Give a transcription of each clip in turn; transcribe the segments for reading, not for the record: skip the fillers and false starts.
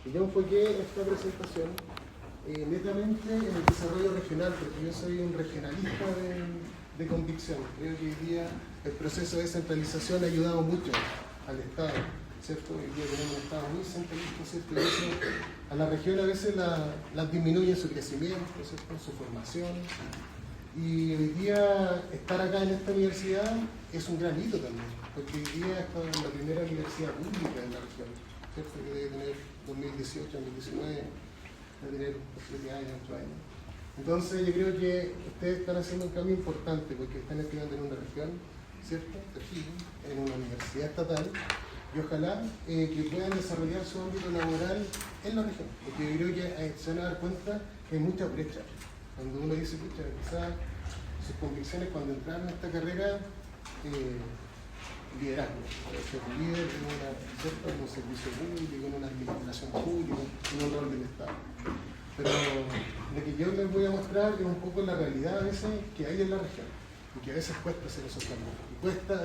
Y yo enfoqué esta presentación netamente en el desarrollo regional, porque yo soy un regionalista de convicción. Creo que hoy día el proceso de descentralización ha ayudado mucho al Estado, ¿cierto? Hoy día tenemos un Estado muy centralista, ¿cierto? Y eso a la región a veces las disminuye en su crecimiento, ¿cierto? En su formación. Y hoy día estar acá en esta universidad es un gran hito también, porque hoy día esta es la primera universidad pública en la región, ¿cierto? Que debe tener 2018, 2019, debe tener 7 años, 8 años. Entonces yo creo que ustedes están haciendo un cambio importante porque están estudiando en una región, ¿cierto? En una universidad estatal, y ojalá que puedan desarrollar su ámbito laboral en la región, porque yo creo que se van a dar cuenta que hay mucha brecha. Cuando uno dice, pucha, quizás sus convicciones cuando entraron en esta carrera, liderazgo, ser líder en un servicio público, en una administración pública, en un rol del Estado. Pero lo que yo les voy a mostrar es un poco la realidad a veces que hay en la región, y que a veces cuesta hacer esos cambios. Y cuesta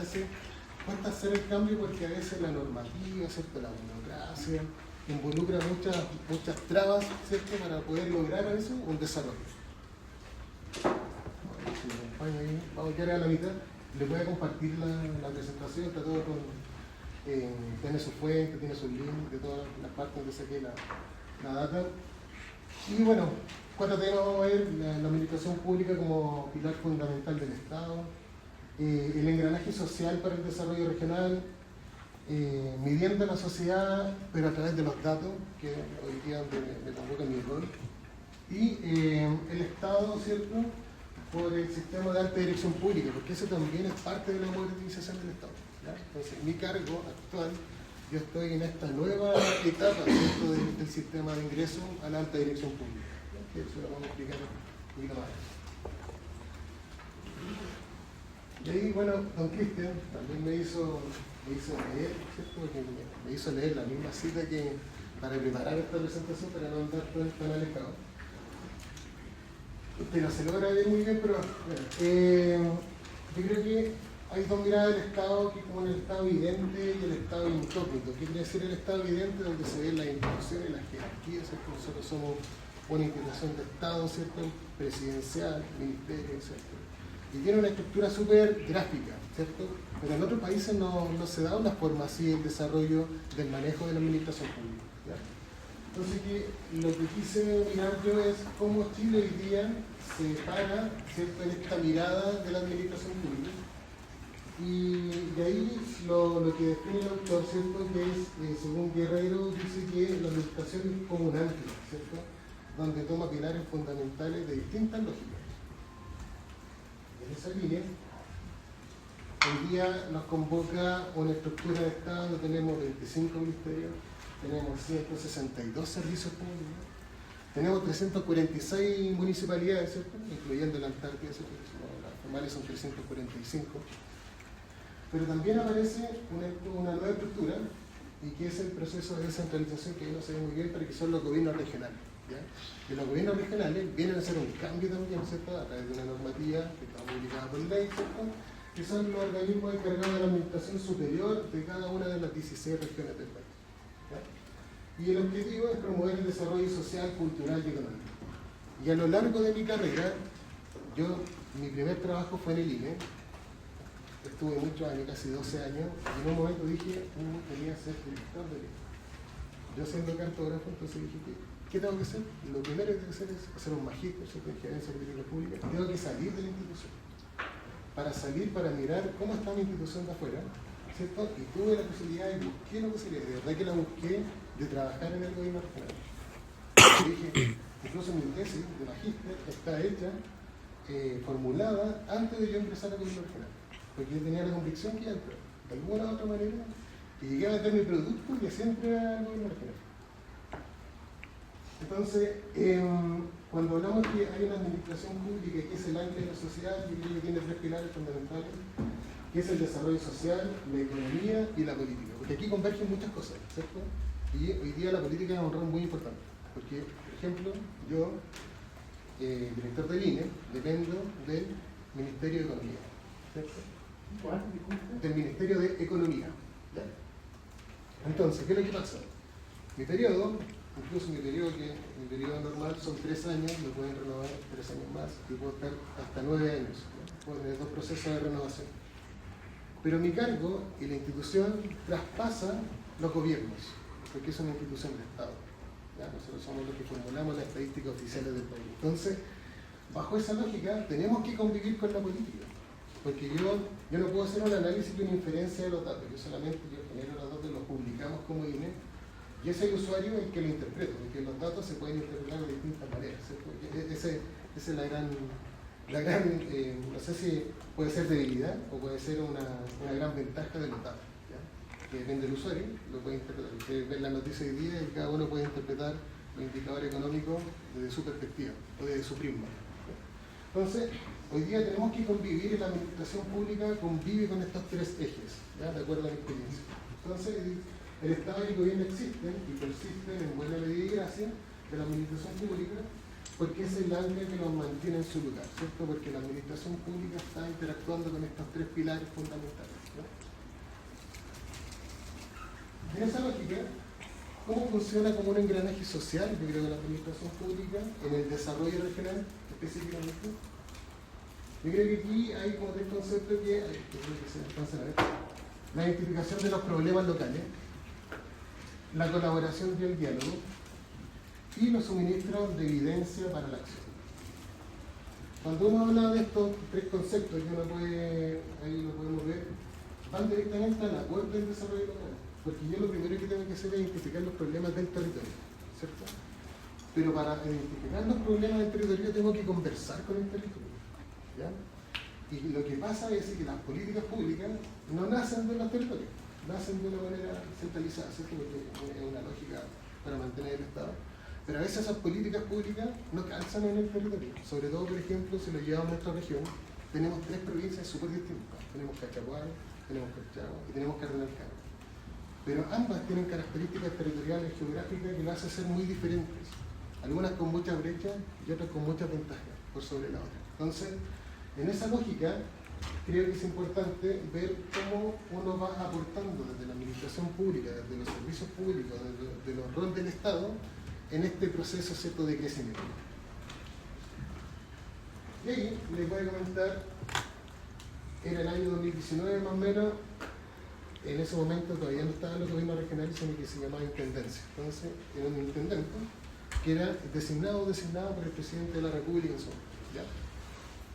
hacer el cambio porque a veces la normativa, ¿cierto? La burocracia involucra muchas trabas, ¿cierto? Para poder lograr a veces un desarrollo. Si me acompaña ahí, vamos a quedar a la mitad. Les voy a compartir la presentación, está todo tiene su fuente, tiene sus links de todas las partes donde saqué la data. Y bueno, 4 temas vamos a ver: la administración pública como pilar fundamental del Estado, el engranaje social para el desarrollo regional, midiendo la sociedad, pero a través de los datos, que hoy día me convoca mi rol, y el Estado, ¿cierto?, por el sistema de alta dirección pública, porque eso también es parte de la modernización del Estado, ¿ya? Entonces, mi cargo actual, yo estoy en esta nueva etapa, ¿cierto?, del sistema de ingreso a la alta dirección pública, ¿ya? Que eso lo vamos a explicar un poquito más. Y ahí, bueno, don Cristian también me hizo leer, ¿cierto?, porque me hizo leer la misma cita que para preparar esta presentación, para no andar tan alejado. Usted no se logra ver muy bien, pero bueno, yo creo que hay 2 miradas del Estado, que es como el Estado evidente y el Estado incógnito. ¿Qué quiere decir el Estado evidente? Donde se ven las instituciones, las jerarquías, ¿cierto? Nosotros somos una institución de Estado, ¿cierto?, presidencial, ministerio, ¿cierto? Y tiene una estructura súper gráfica, ¿cierto? Pero en otros países no se da una forma así el desarrollo del manejo de la administración pública, ¿ya? Entonces, lo que quise mirar yo es cómo Chile hoy día se para, ¿cierto?, en esta mirada de la administración pública. Y de ahí lo que define el autor, ¿cierto?, que es, según Guerrero, dice que la administración es como un ancla, ¿cierto?, donde toma pilares fundamentales de distintas lógicas. En esa línea, hoy día nos convoca una estructura de Estado donde tenemos 25 ministerios, tenemos 162 servicios públicos, tenemos 346 municipalidades, ¿cierto?, incluyendo la Antártida, ¿cierto?, las formales son 345. Pero también aparece una nueva estructura, y que es el proceso de descentralización, que no se ve muy bien, pero que son los gobiernos regionales, ¿ya? Y los gobiernos regionales vienen a hacer un cambio también, ¿cierto?, a través de una normativa que está publicada por ley, ¿cierto?, que son los organismos encargados de la administración superior de cada una de las 16 regiones del país, ¿ya? Y el objetivo es promover el desarrollo social, cultural y económico. Y a lo largo de mi carrera, mi primer trabajo fue en el INE, estuve muchos años, casi 12 años, y en un momento dije, quería ser director del INE. Yo siendo cartógrafo, entonces dije, ¿qué tengo que hacer? Lo primero que tengo que hacer es hacer un magíster, ¿cierto?, en gerencia política pública. Tengo que salir de la institución. Para mirar cómo está mi institución de afuera, ¿cierto? Y tuve la posibilidad y busqué la posibilidad, de verdad que la busqué, de trabajar en el gobierno regional. Y dije, incluso mi tesis de magíster está hecha, formulada antes de yo ingresar al gobierno regional, porque yo tenía la convicción que iba a entrar, de alguna u otra manera, y llegué a meter mi producto y siempre al gobierno regional. Entonces, cuando hablamos que hay una administración pública que es el ancla de la sociedad, yo creo que tiene 3 pilares fundamentales, que es el desarrollo social, la economía y la política, porque aquí convergen muchas cosas, ¿cierto? Y hoy día la política es un rol muy importante, porque, por ejemplo, yo, director del INE, dependo del Ministerio de Economía, ¿cierto? ¿Cuál? Del Ministerio de Economía, ¿ya? Entonces, ¿qué es lo que pasa? Mi periodo incluso mi periodo normal son 3 años, me pueden renovar 3 años más y puedo estar hasta 9 años, ¿no? Puedo tener 2 procesos de renovación. Pero mi cargo y la institución traspasan los gobiernos, porque es una institución de Estado. ¿Ya? Nosotros somos los que formulamos las estadísticas oficiales del país. Entonces, bajo esa lógica, tenemos que convivir con la política. Porque yo no puedo hacer un análisis y una inferencia de los datos. Yo genero los datos, los publicamos como INE, y es el usuario el que lo interpreta, porque los datos se pueden interpretar de distintas maneras, ¿cierto? Esa es la gran no sé si puede ser debilidad o puede ser una gran ventaja de los datos, ¿ya? Que depende del usuario, lo puede interpretar. Usted ve la noticia hoy día y cada uno puede interpretar los indicadores económicos desde su perspectiva o desde su prisma. Entonces, hoy día tenemos que convivir y la administración pública convive con estos 3 ejes, ¿ya? De acuerdo a la experiencia. Entonces, el Estado y el gobierno existen y persisten en buena medida y gracia de la administración pública porque es el ancla que nos mantiene en su lugar, ¿cierto? Porque la administración pública está interactuando con estos 3 pilares fundamentales, ¿no? En esa lógica, ¿cómo funciona como un engranaje social, yo creo, de la administración pública en el desarrollo regional específicamente? Yo creo que aquí hay como 3 conceptos que se alcanzan a ver. La identificación de los problemas locales, la colaboración y el diálogo, y los suministros de evidencia para la acción. Cuando uno habla de estos 3 conceptos, que uno puede, ahí lo podemos ver, van directamente al acuerdo del desarrollo local. Porque yo lo primero que tengo que hacer es identificar los problemas del territorio, ¿cierto? Pero para identificar los problemas del territorio tengo que conversar con el territorio, ¿ya? Y lo que pasa es que las políticas públicas no nacen de los territorios, nacen de una manera centralizada, ¿cierto? Porque es una lógica para mantener el Estado. Pero a veces esas políticas públicas no calzan en el territorio. Sobre todo, por ejemplo, si lo llevamos a nuestra región, tenemos 3 provincias súper distintas. Tenemos Cachapual, tenemos Colchagua y tenemos Cardenal Caro. Pero ambas tienen características territoriales geográficas que las hacen ser muy diferentes. Algunas con muchas brechas y otras con muchas ventajas por sobre la otra. Entonces, en esa lógica, creo que es importante ver cómo uno va aportando desde la administración pública, desde los servicios públicos, desde los roles del Estado, en este proceso, ¿cierto?, de crecimiento. Y ahí les voy a comentar, era el año 2019 más o menos, en ese momento todavía no estaban los gobiernos regionales, sino que se llamaba intendencia. Entonces, era un intendente que era designado por el presidente de la República en su momento, ¿ya?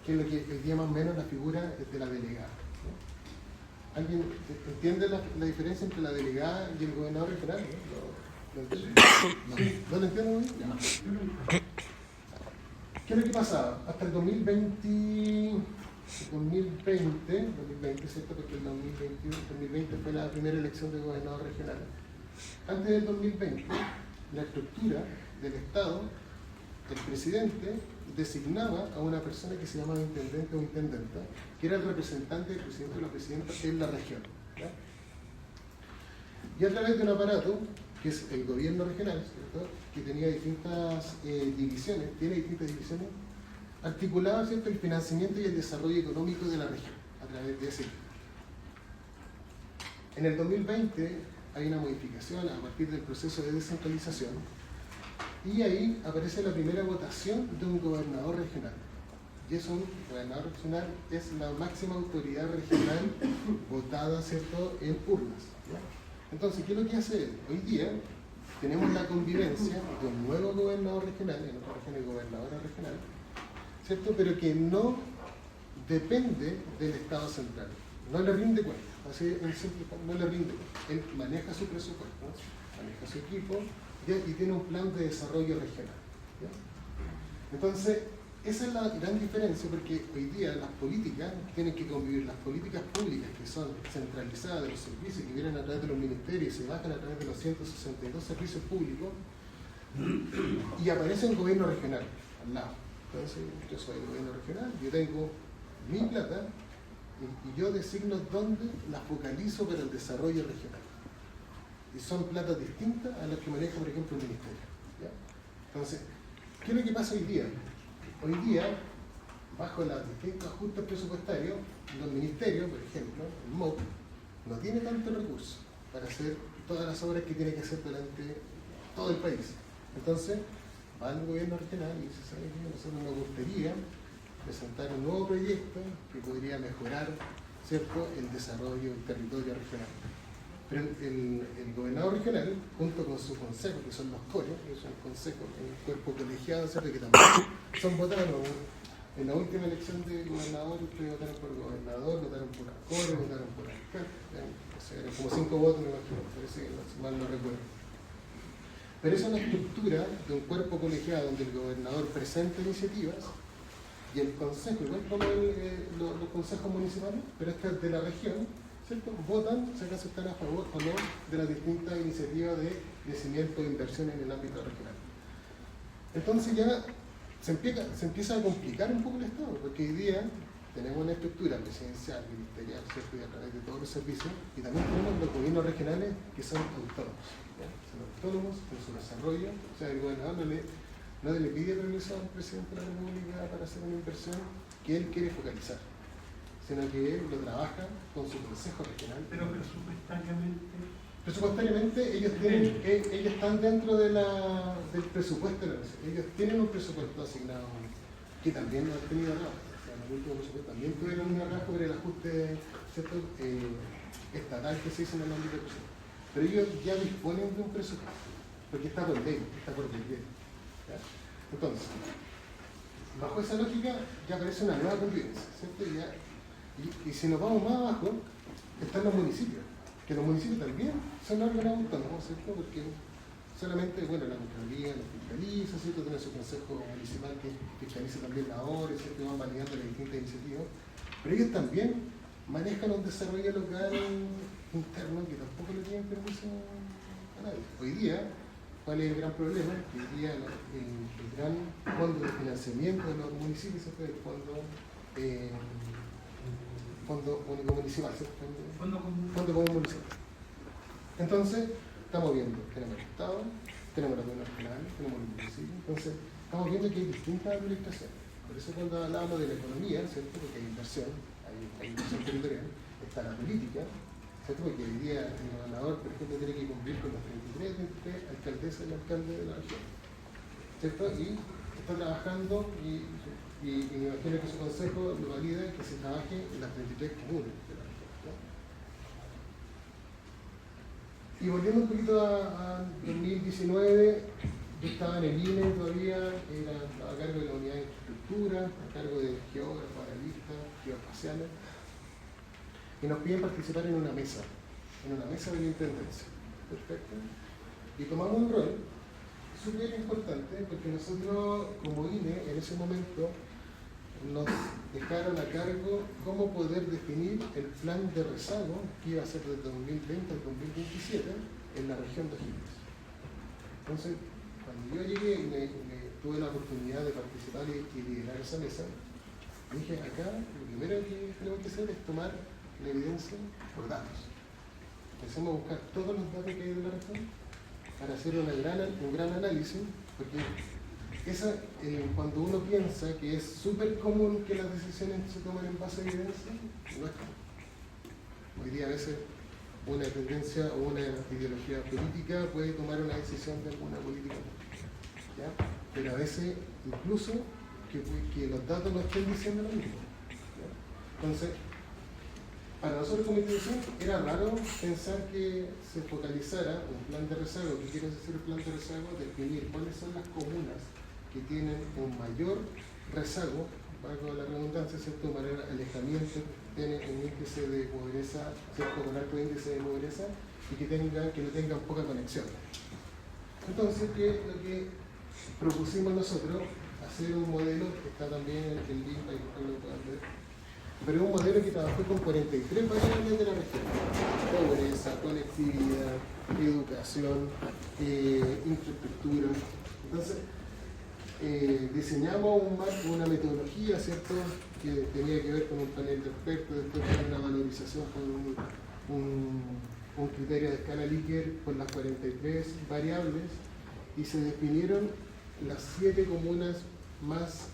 Que es lo que hoy día más o menos la figura de la delegada, ¿no? ¿Alguien entiende la diferencia entre la delegada y el gobernador regional? ¿No lo entienden muy bien? ¿Qué es lo que pasaba? Hasta el 2020, ¿cierto? Porque el 2020 fue la primera elección de gobernador regional. Antes del 2020, la estructura del Estado, el presidente designaba a una persona que se llamaba intendente o intendenta, que era el representante del presidente o la presidenta en la región, ¿ya? Y a través de un aparato, que es el gobierno regional, ¿cierto?, que tenía distintas divisiones, articulaba, ¿cierto?, el financiamiento y el desarrollo económico de la región, a través de ese equipo. En el 2020 hay una modificación a partir del proceso de descentralización, y ahí aparece la primera votación de un gobernador regional. Y es un gobernador regional, es la máxima autoridad regional votada, ¿cierto?, en urnas, ¿ya? Entonces, ¿qué es lo que hace él? Hoy día tenemos la convivencia de un nuevo gobernador regional, en otra región es gobernadora regional, ¿cierto?, pero que no depende del Estado central, no le rinde cuenta, así en simple, no le rinde cuenta. Él maneja su presupuesto, maneja su equipo, ¿ya?, y tiene un plan de desarrollo regional, ¿ya? Entonces, esa es la gran diferencia, porque hoy día las políticas tienen que convivir, las políticas públicas que son centralizadas de los servicios que vienen a través de los ministerios y se bajan a través de los 162 servicios públicos, y aparece un gobierno regional al lado. Entonces, yo soy el gobierno regional, yo tengo mi plata y yo designo dónde la focalizo para el desarrollo regional. Y son platas distintas a las que maneja, por ejemplo, el ministerio, ¿ya? Entonces, ¿qué es lo que pasa hoy día? Hoy día, bajo los distintos ajustes presupuestarios, los ministerios, por ejemplo, el MOP, no tiene tantos recursos para hacer todas las obras que tiene que hacer durante todo el país. Entonces, va al gobierno regional y dice, ¿sabe qué? Nosotros nos gustaría presentar un nuevo proyecto que podría mejorar, ¿cierto?, el desarrollo del territorio regional. Pero el gobernador regional, junto con su consejo, que son los coros, que son el consejo, el cuerpo colegiado, ¿cierto?, que también son votados. En la última elección de gobernador, ustedes votaron por gobernador, votaron por core, votaron por alcalde. O sea, eran como 5 votos, me imagino, parece que si mal no recuerdo. Pero esa es una estructura de un cuerpo colegiado donde el gobernador presenta iniciativas y el consejo, igual como los consejos municipales, pero este es de la región, ¿cierto?, votan si acaso están a favor o no de las distintas iniciativas de crecimiento de inversión en el ámbito regional. Entonces ya se empieza a complicar un poco el Estado, porque hoy día tenemos una estructura presidencial, ministerial, ¿cierto?, y a través de todos los servicios, y también tenemos los gobiernos regionales que son autónomos, ¿ya? Son autónomos en su desarrollo. O sea, el gobernador no le pide permiso al presidente de la República para hacer una inversión que él quiere focalizar, sino que él lo trabaja con su consejo regional. Pero presupuestariamente ellos están dentro del presupuesto de la nación. Ellos tienen un presupuesto asignado que también no han tenido nada. O sea, en el último presupuesto también tuvieron un arrastre por el ajuste, ¿cierto?, estatal que se hizo en el ámbito del presupuesto. Pero ellos ya disponen de un presupuesto, porque está por ley, está por ley. Entonces, bajo esa lógica ya aparece una nueva convivencia, ¿cierto? Y si nos vamos más abajo, están los municipios, que los municipios también son órganos autónomos, ¿cierto? Porque solamente, bueno, la Contraloría los fiscaliza, ¿cierto? Tiene su consejo municipal que fiscaliza también la obra, ¿cierto? Van validando las distintas iniciativas, pero ellos también manejan un desarrollo local interno que tampoco le tienen permiso a nadie. Hoy día, ¿cuál es el gran problema? Que hoy día el gran fondo de financiamiento de los municipios es el Fondo Único Municipal, ¿cierto? Fondo Común Municipal. Entonces, estamos viendo, tenemos el Estado, tenemos los gobiernos regionales, tenemos los municipios. Entonces, estamos viendo que hay distintas administraciones. Por eso cuando hablábamos de la economía, ¿cierto?, porque hay inversión, hay inversión territorial, está la política, ¿cierto?, porque hoy día el gobernador, por ejemplo, tiene que cumplir con los 33 alcaldesas y alcaldes de la región, ¿cierto? Y está trabajando y me imagino que su consejo lo valida, que se trabaje en las 33 comunes de la región, ¿no? Y volviendo un poquito a 2019, yo estaba en el INE todavía, estaba a cargo de la unidad de infraestructura, a cargo de geógrafos, analistas, geoespaciales, y nos piden participar en una mesa de la intendencia. Perfecto. Y tomamos un rol súper importante porque nosotros, como INE, en ese momento nos dejaron a cargo cómo poder definir el plan de rezago que iba a ser desde 2020 al 2027 en la región de O'Higgins. Entonces, cuando yo llegué y tuve la oportunidad de participar y liderar esa mesa, dije, acá lo primero que tenemos que hacer es tomar la evidencia por datos. Empecemos a buscar todos los datos que hay de la región para hacer un gran análisis, porque cuando uno piensa que es súper común que las decisiones se tomen en base a evidencia, no es común. Hoy día a veces una tendencia o una ideología política puede tomar una decisión de alguna política, ¿ya? Pero a veces incluso que los datos no estén diciendo lo mismo, ¿ya? Entonces, para nosotros como institución era raro pensar que se focalizara un plan de rezago. ¿Qué quiere decir el plan de rezago? Definir cuáles son las comunas que tienen un mayor rezago, valga la redundancia, ¿cierto?, mayor alejamiento, tienen un índice de pobreza, ¿cierto?, con alto índice de pobreza, y que no tengan poca conexión. Entonces, lo que propusimos nosotros, hacer un modelo que está también en el link, ahí lo pueden ver, pero es un modelo que trabajó con 43 variables de la región: pobreza, conectividad, educación, infraestructura. Entonces, diseñamos una metodología, ¿cierto?, que tenía que ver con un panel de expertos, después con una valorización con un criterio de escala Likert con las 43 variables, y se definieron las 7 comunas más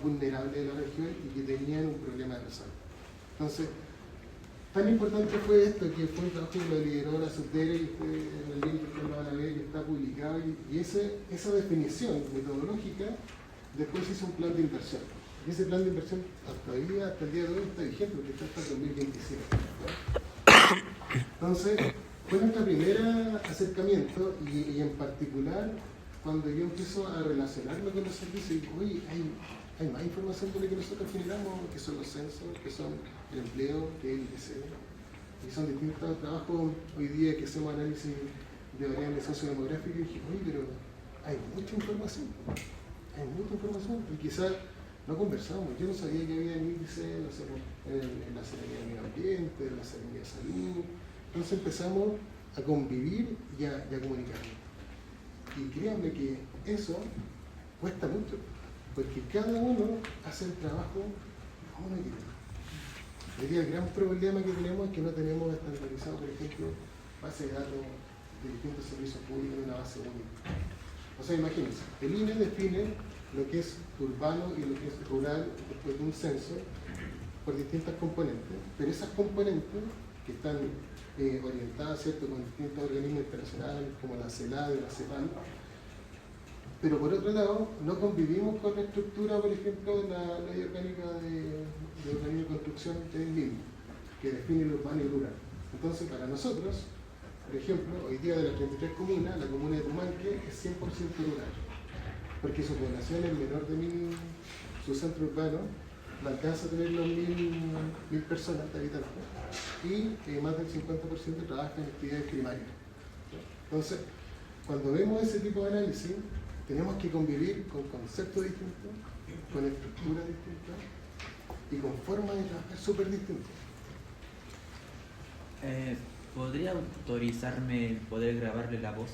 vulnerables de la región y que tenían un problema de rezago. Entonces, tan importante fue esto, que fue un trabajo que lo lideró la Subdere, y en el libro que lo van a ver, que está publicado, y esa definición metodológica, después hizo un plan de inversión. Y ese plan de inversión hasta el día de hoy está vigente, porque está hasta el 2027. ¿No? Entonces, fue nuestro primer acercamiento, y en particular, cuando yo empiezo a relacionarme con los servicios, y digo, oye, hay más información de lo que nosotros generamos, que son los censos, que son el empleo, que es el IPC, y son distintos trabajos hoy día que hacemos análisis de variables sociodemográficas, y dije, oye, pero hay mucha información, y quizás no conversamos. Yo no sabía que había un índice, no sé, en la Secretaría de Medio Ambiente, en la Secretaría de Salud. Entonces empezamos a convivir y a comunicarnos. Y créanme que eso cuesta mucho, porque cada uno hace el trabajo como uno quiere. Hoy día el gran problema que tenemos es que no tenemos estandarizado, por ejemplo, base de datos de distintos servicios públicos en una base única. O sea, imagínense, el INE define lo que es urbano y lo que es rural después de un censo por distintas componentes, pero esas componentes que están orientadas, ¿cierto?, con distintos organismos internacionales como la CELAD, la CEPAL, pero por otro lado no convivimos con la estructura, por ejemplo, de la ley orgánica de organismo de construcción del MIM, que define lo urbano y rural. Entonces, para nosotros, por ejemplo, hoy día de las 33 comunas, la comuna de Pumanque es 100% rural, porque su población es menor de 1000, su centro urbano no alcanza a tener los 1000 personas de habitantes, y más del 50% trabaja en actividades primarias. Entonces, cuando vemos ese tipo de análisis, tenemos que convivir con conceptos distintos, con estructuras distintas y con formas de trabajar súper distintas. ¿Podría autorizarme poder grabarle la voz?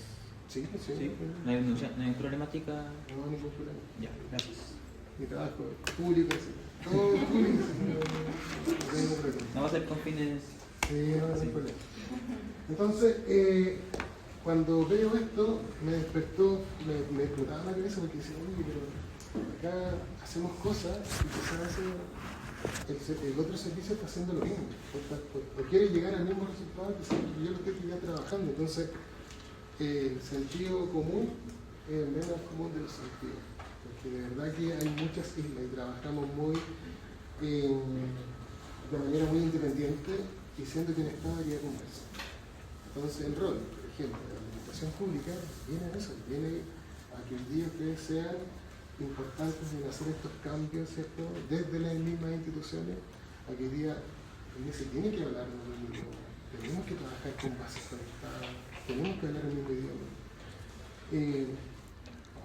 Sí, sí. ¿Sí? ¿No hay problemática? No, ningún problema. Ya, gracias. Mi trabajo es público, sí. Todo público. No tengo ningún problema. ¿No va a ser con fines? Sí, no hay problema. Entonces, cuando veo esto, me despertó, me explotaba la cabeza porque decía, oye, pero acá hacemos cosas y quizás el otro servicio está haciendo lo mismo, o quiere llegar al mismo resultado que yo lo estoy ya trabajando. Entonces, el sentido común es el menos común de los sentidos, porque de verdad que hay muchas islas y trabajamos de manera muy independiente, y siendo que un Estado debería conversar. Entonces, el rol, por ejemplo, de la administración pública viene a eso, viene a que el día ustedes sean importantes en hacer estos cambios, ¿cierto?, desde las mismas instituciones, a que el día se tiene que hablar en el mismo idioma, tenemos que trabajar con bases conectadas, tenemos que hablar el mismo idioma.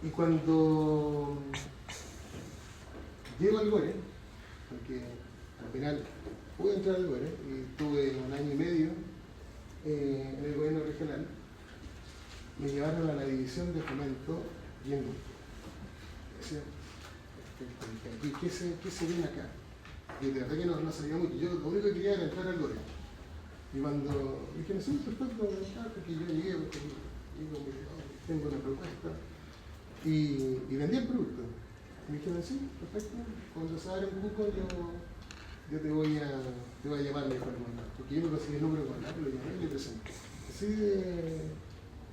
Y cuando llego al GORE, porque al final pude entrar al GORE y estuve 1 año y medio en el gobierno regional, me llevaron a la división de fomento y industria. Decía, ¿qué se viene acá? Y de verdad que no sabía mucho. Yo lo único que quería era entrar al GORE. Y cuando dije, no sé, perfecto, porque yo llegué, porque tengo una propuesta, y vendí el producto. Y me dijeron, sí, perfecto, cuando se abra un cupo yo te voy a llamar mejor, porque yo me conseguí el número con lo llamé y le presenté. Así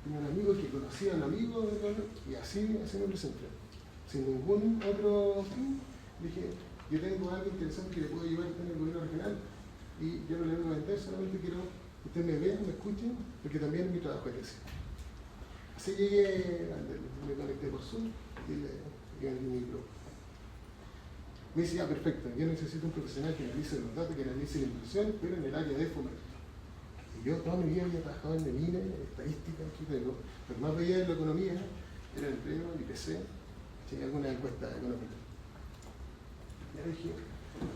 tenía un amigo que conocía a un amigo, y así me presenté. Sin ningún otro fin, dije, yo tengo algo interesante que le puedo llevar en el gobierno regional, y yo no le vengo a vender, solamente quiero que ustedes me vean, me escuchen, porque también es mi trabajo es ese. Así llegué, me conecté por Zoom y vendí mi grupo. Me dice, ya, perfecto, yo necesito un profesional que analice los datos, que analice la inversión, pero en el área de fomento. Y yo toda mi vida había trabajado en el INE, en estadística, pero más veía en la economía, era el empleo, el IPC, si alguna encuesta económica. Ya dije,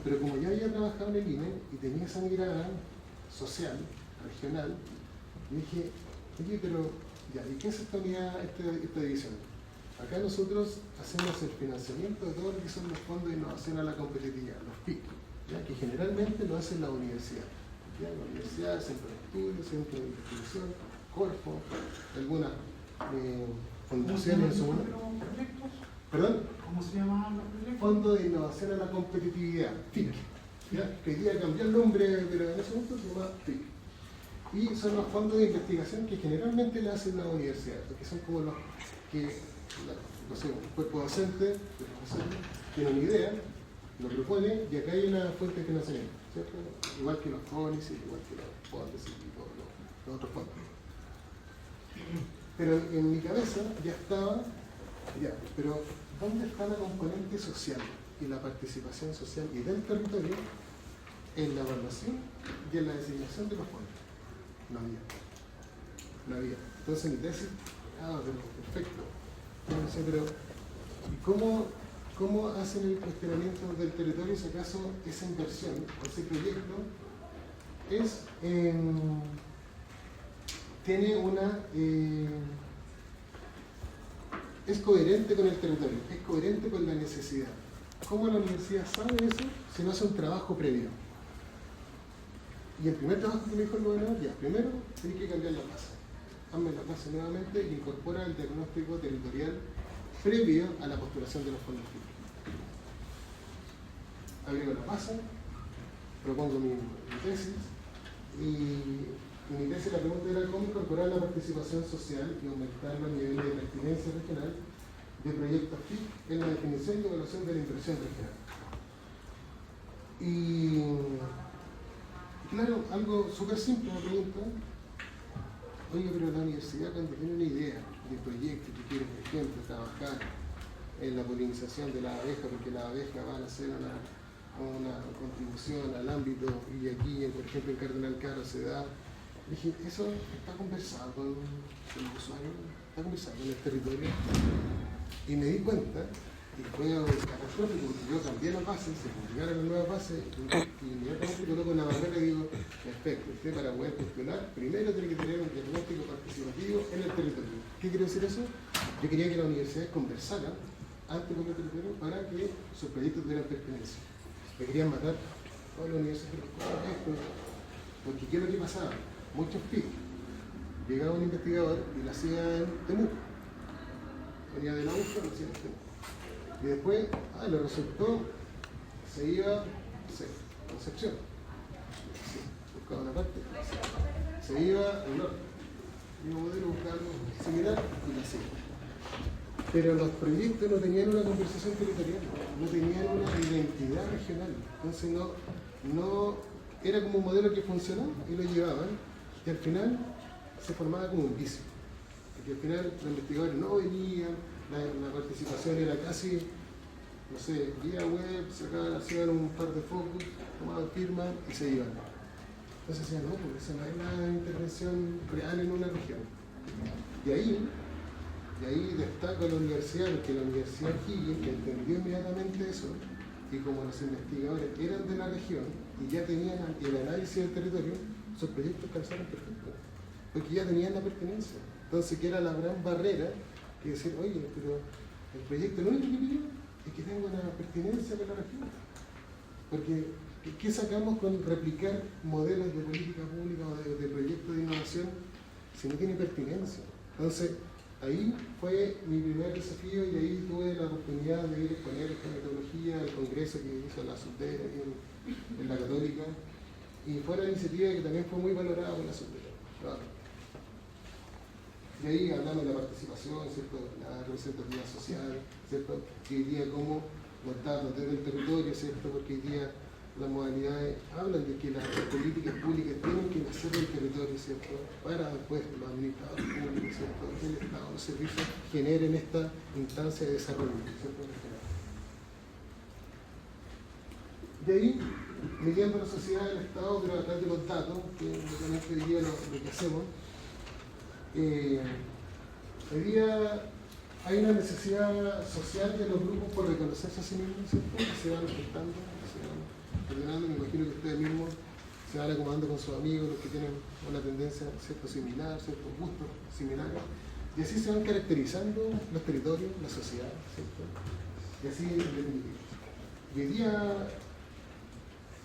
pero como ya había trabajado en el INE y tenía esa mirada social, regional, dije, oye, pero ya, ¿y qué es esta unidad, esta división? Acá nosotros hacemos el financiamiento de todo lo que son los fondos de innovación a la competitividad, los PIC, ¿ya?, que generalmente lo hacen la universidad. ¿Ya? La universidad, centro de estudios, centro de investigación, Corfo, algunas fundaciones en su momento. ¿Perdón? ¿Cómo se llamaban los proyectos? Fondo de Innovación a la Competitividad, FIC. ¿ya? Que hoy día cambió el nombre, pero en ese momento se llama FIC. Y son los fondos de investigación que generalmente le hacen las universidades, que son como los que, no sé, un cuerpo docente, tiene una idea, lo propone, y acá hay una fuente de financiamiento, ¿cierto? Igual que los CONICET, igual que los fondos y todos los otros fondos. Pero en mi cabeza ya estaba, ya, pero ¿dónde está la componente social y la participación social y del territorio en la evaluación y en la designación de los fondos? No había. Entonces mi tesis, pero perfecto. Entonces, pero ¿y cómo hacen el cuestionamiento del territorio si acaso esa inversión o ese proyecto tiene es coherente con el territorio, es coherente con la necesidad? ¿Cómo la universidad sabe eso si no hace un trabajo previo? Y el primer trabajo que me dijo el gobernador, ya, primero hay que cambiar la plaza. Hazme la plaza nuevamente e incorpora el diagnóstico territorial previo a la postulación de los fondos públicos. Agrego la plaza, propongo mi tesis, y mi tesis, la pregunta era cómo incorporar la participación social y aumentar los niveles de pertinencia regional de proyectos FIC en la definición y evaluación de la inversión regional. Y claro, algo súper simple me pregunta, oye, pero la universidad cuando tiene una idea de proyecto que quiere, por ejemplo, trabajar en la polinización de la abeja, porque las abejas van a hacer una contribución al ámbito, y aquí, por ejemplo, en Cardenal Caro se da, dije, eso está conversado con el usuario, está conversado con el territorio, y me di cuenta, y fue catastrófico, porque yo cambié la base, se publicaron las nuevas bases, y inmediatamente coloco una barrera y digo, perfecto, usted para poder postular, primero tiene que tener un diagnóstico participativo en el territorio. ¿Qué quiere decir eso? Yo quería que las universidades conversaran antes con el territorio para que sus proyectos tuvieran pertenencia. Me querían matar todas las universidades, porque ¿qué es lo que pasaba? Muchos PIC, llegaba un investigador y lo hacía en Temuco, venía de la UFA, lo hacía en Temuco. Y después, le resultó, se iba, no sé, Concepción, buscaba una parte, se iba al norte, mismo modelo, buscaba algo similar y lo hacía. Pero los proyectos no tenían una conversación territorial, no tenían una identidad regional, entonces no era como un modelo que funcionó y lo llevaban, y al final se formaba como un vicio, porque al final los investigadores no venían, la participación era casi, no sé, vía web, hacían un par de focus, tomaban firmas y se iban. Entonces decían, no, porque esa no es la intervención real en una región. Y ahí destaco a la universidad, porque la Universidad Higgins, que entendió inmediatamente eso, y como los investigadores eran de la región y ya tenían el análisis del territorio, sus proyectos calzaron perfecto, porque ya tenían la pertenencia. Entonces, que era la gran barrera, que decir, oye, pero el proyecto lo único que pidió es que tenga una pertinencia con la región. Porque, ¿qué sacamos con replicar modelos de política pública o de proyectos de innovación si no tiene pertinencia? Entonces, ahí fue mi primer desafío y ahí tuve la oportunidad de ir a exponer esta metodología al congreso que hizo la SUTDER en la Católica, y fue una iniciativa que también fue muy valorada por la SUTDER. Claro. Y ahí hablamos de la participación, ¿cierto?, la representatividad social, ¿cierto?, que hoy día cómo los datos desde el territorio, ¿cierto?, porque hoy día las modalidades hablan de que las políticas públicas tienen que nacer del territorio, ¿cierto?, para después los administradores públicos, ¿cierto?, el Estado, los servicios generen esta instancia de desarrollo, ¿cierto?, regional. De ahí, midiendo la sociedad del Estado, pero a través de los datos, que realmente hoy día lo que hacemos, hoy día hay una necesidad social de los grupos por reconocerse a sí mismos, ¿cierto?, que se van afectando, ordenando. Me imagino que ustedes mismos se van acomodando con sus amigos, los que tienen una tendencia, ¿cierto?, similar, ciertos gustos similares, y así se van caracterizando los territorios, la sociedad, ¿cierto?, y así en definitiva. Y hoy día,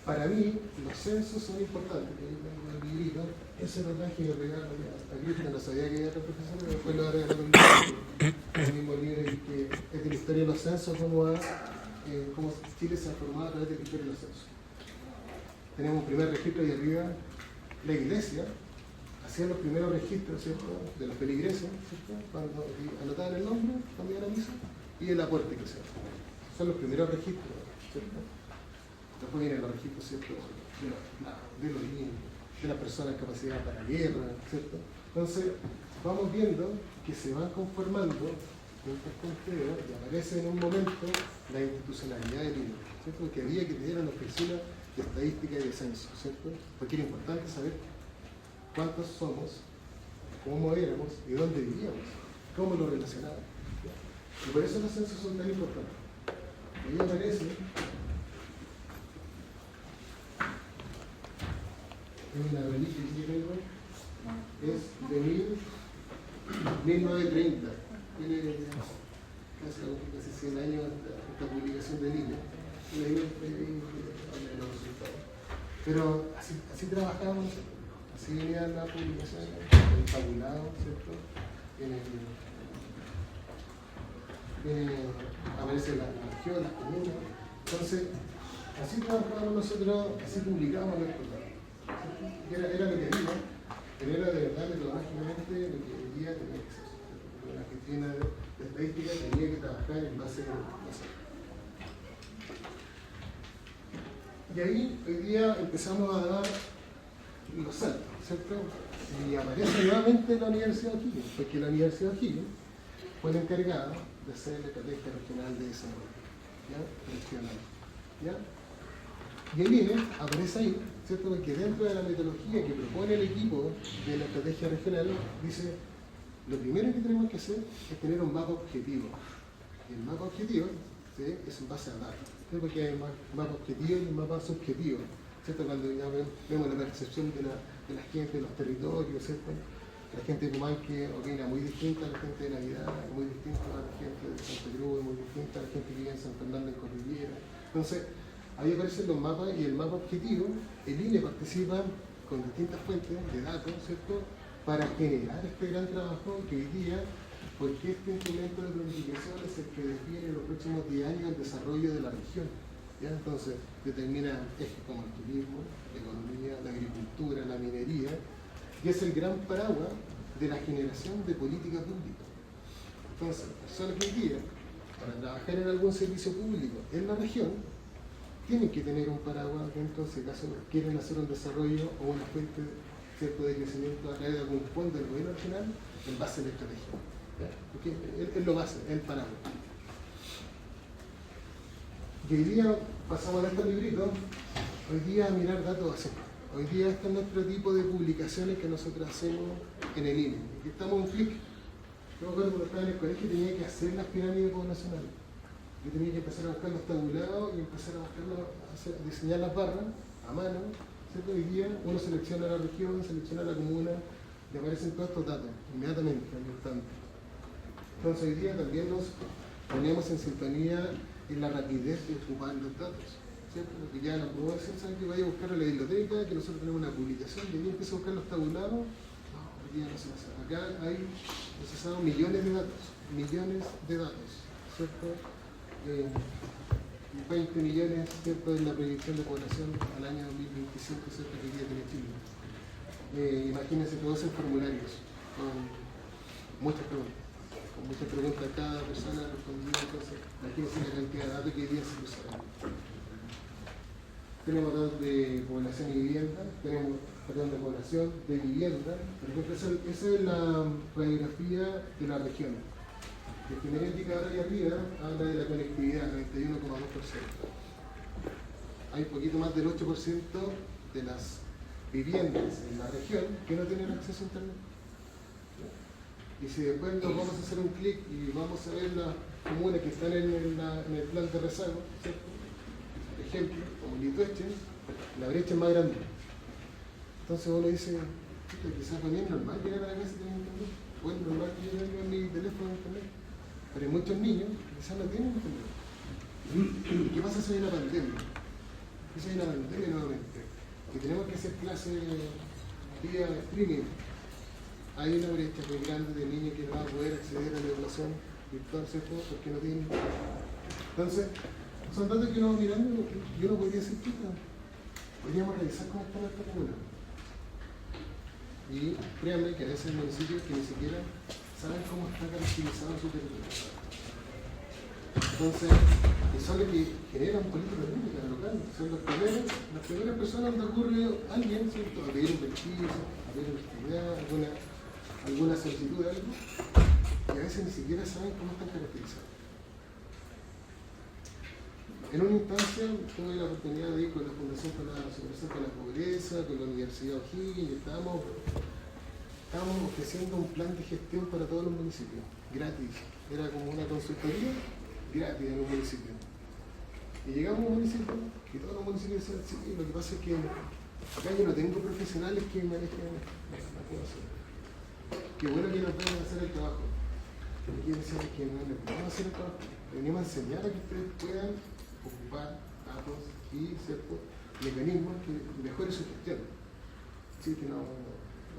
para mí, los censos son importantes. Ahí tengo el librito, ese lo traje y lo regalo a Cristian, no sabía que había otro profesor, pero después lo va a regalar el mismo libro que es de la historia de los censos, cómo Chile se ha formado a través de la historia de los censos. tenemos un primer registro ahí arriba, la iglesia hacía los primeros registros, ¿cierto?, de los feligreses, ¿cierto?, cuando anotaban el nombre, cuando iban a misa, y el aporte que se hace. Son los primeros registros, ¿cierto? Después vienen los registros, ¿cierto?, de los niños, de las personas capacitadas para la guerra, ¿cierto? Entonces, vamos viendo que se van conformando puntos concretos y aparece en un momento la institucionalidad del INE, ¿cierto? Porque había que tener una oficina de estadística y de censo, ¿cierto? Porque era importante saber cuántos somos, cómo éramos y dónde vivíamos, cómo lo relacionábamos. Y por eso los censos son tan importantes. Ahí aparece una reliquia que tengo, es de 1930, tiene casi 100 años esta publicación del INE, y ahí habla de los resultados. Pero así trabajábamos, así venía la publicación, el tabulado, ¿cierto? Aparece la región, las comunas. Entonces, así trabajábamos nosotros, así publicábamos los resultados. Era lo que había, pero era de verdad metodológicamente lo que hoy día tenía que ser. La Argentina de estadística tenía que trabajar en base a eso. Y ahí hoy día empezamos a dar los saltos, ¿cierto? Y aparece nuevamente la Universidad de O'Higgins, porque la Universidad de O'Higgins fue la encargada de hacer la estrategia regional de desarrollo, ¿ya? Regional, ¿ya? Y el INE aparece ahí, ¿cierto? Porque dentro de la metodología que propone el equipo de la estrategia regional, dice, lo primero que tenemos que hacer es tener un mapa objetivo. Y el mapa objetivo, ¿sí?, es en base a datos, ¿sí? Porque hay un mapa objetivo y un mapa subjetivo, ¿cierto? Cuando ya vemos la percepción de la gente, de los territorios, ¿cierto? La gente de Pumanque opina muy distinta a la gente de Navidad, muy distinta a la gente de Santa Cruz, muy distinta a la gente que vive en San Fernando en Cordillera. Entonces, ahí aparecen los mapas y el mapa objetivo, el INE participa con distintas fuentes de datos, ¿cierto?, para generar este gran trabajo que hoy día, porque este instrumento de planificación es el que define en los próximos 10 años el desarrollo de la región, ¿ya? Entonces, determina ejes como el turismo, la economía, la agricultura, la minería, y es el gran paraguas de la generación de política pública. Entonces, personas que hoy día, para trabajar en algún servicio público en la región, tienen que tener un paraguas dentro, si acaso quieren hacer un desarrollo o una fuente, ¿cierto?, de crecimiento a través de algún fondo del gobierno regional en base a la estrategia, ¿ya? Porque es lo base, es el paraguas. Y hoy día pasamos a estos libritos, hoy día a mirar datos así. Hoy día este es nuestro tipo de publicaciones que nosotros hacemos en el INE. Aquí estamos un clic. Yo me acuerdo cuando estaba en el colegio tenía que hacer las pirámides poblacionales. Yo tenía que empezar a buscar los tabulados y empezar a diseñar las barras a mano, ¿cierto? Hoy día uno selecciona la región, selecciona la comuna, y aparecen todos estos datos inmediatamente al instante. Entonces hoy día también nos ponemos en sintonía en la rapidez de ocupar los datos, ¿cierto? Porque ya no puedo decir, ¿sabes?, que vaya a buscar a la biblioteca, que nosotros tenemos una publicación, y ahí empiezo a buscar los tabulados. No, hoy día no se hace. Acá hay procesados millones de datos, ¿cierto? 20 millones, ¿cierto?, en la proyección de población al año 2025, ¿cierto?, que hoy día tiene Chile. Imagínense todos esos formularios con muchas preguntas cada persona respondida. Entonces, imagínense la cantidad de datos que hoy día se usan. Tenemos datos de población y vivienda, tenemos de población, de vivienda. Por ejemplo, esa es la radiografía de la región. El primer indicador ahí arriba habla de la conectividad, 91,2%. Hay un poquito más del 8% de las viviendas en la región que no tienen acceso a internet. Y si después nos vamos a hacer un clic y vamos a ver las comunas que están en el plan de rezago, ¿cierto? Por ejemplo, como Litueche, la brecha es más grande. Entonces uno dice, quizás para mí es normal llegar a la casa y tener internet. O es normal que yo tenga mi teléfono en internet. Pero hay muchos niños que quizás no tienen internet. ¿Y qué pasa si hay una pandemia? ¿Qué si hay una pandemia nuevamente? Que tenemos que hacer clases vía streaming. Hay una brecha muy grande de niños que no van a poder acceder a la educación virtual, ¿cierto? Porque no tienen. Entonces, son datos que uno va mirando y uno podría decir, podríamos revisar cómo está nuestra comuna. Y créanme que a veces hay municipios que ni siquiera saben cómo está caracterizado su territorio. Entonces, son los que generan política pública local, son las primeras personas donde ocurre alguien, ¿cierto?, a pedir un permiso, a pedir una actividad, alguna solicitud de algo, y a veces ni siquiera saben cómo están caracterizados. En una instancia tuve la oportunidad de ir con la Fundación para la Superación de la Pobreza, con la Universidad O'Higgins, y estábamos ofreciendo un plan de gestión para todos los municipios, gratis. Era como una consultoría gratis en un municipio. Y llegamos a un municipio y todos los municipios decían, sí, lo que pasa es que acá yo no tengo profesionales que manejen la cosa. Qué bueno que nos vayan a hacer el trabajo. Pero aquí decían que no les podemos hacer el trabajo. Venimos a enseñar a que ustedes puedan ocupar datos y ciertos mecanismos que mejore su gestión. Sí, que no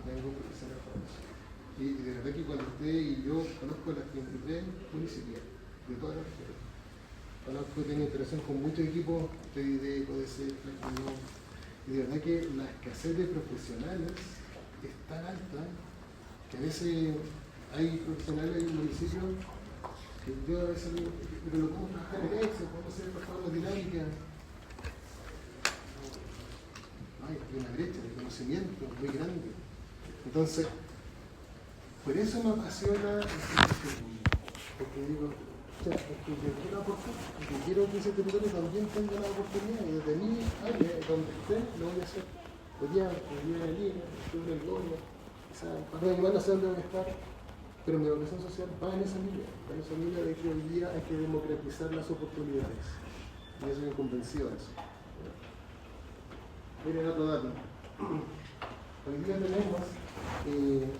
tengo profesionales para eso. Y de verdad que cuando usted y yo conozco las 33 municipios de todas las regiones, conozco, tengo interacción con muchos equipos de IDECO, de CEPLA, y de verdad que la escasez de profesionales es tan alta que a veces hay profesionales en un municipio que yo a veces digo, pero lo podemos trabajar en Excel, podemos hacer esta forma dinámica. Hay una brecha de conocimiento muy grande. Entonces, por eso me apasiona porque digo, porque yo quiero aportar, porque quiero que ese territorio también tenga la oportunidad, y desde mi área, donde esté, lo voy a hacer. Hoy día en la línea, estuve en el gobierno, para igual no sé dónde voy a estar, pero mi vocación social va en esa línea de que hoy día hay que democratizar las oportunidades. Y yo soy convencido de eso. Miren otro dato. Hoy día tenemos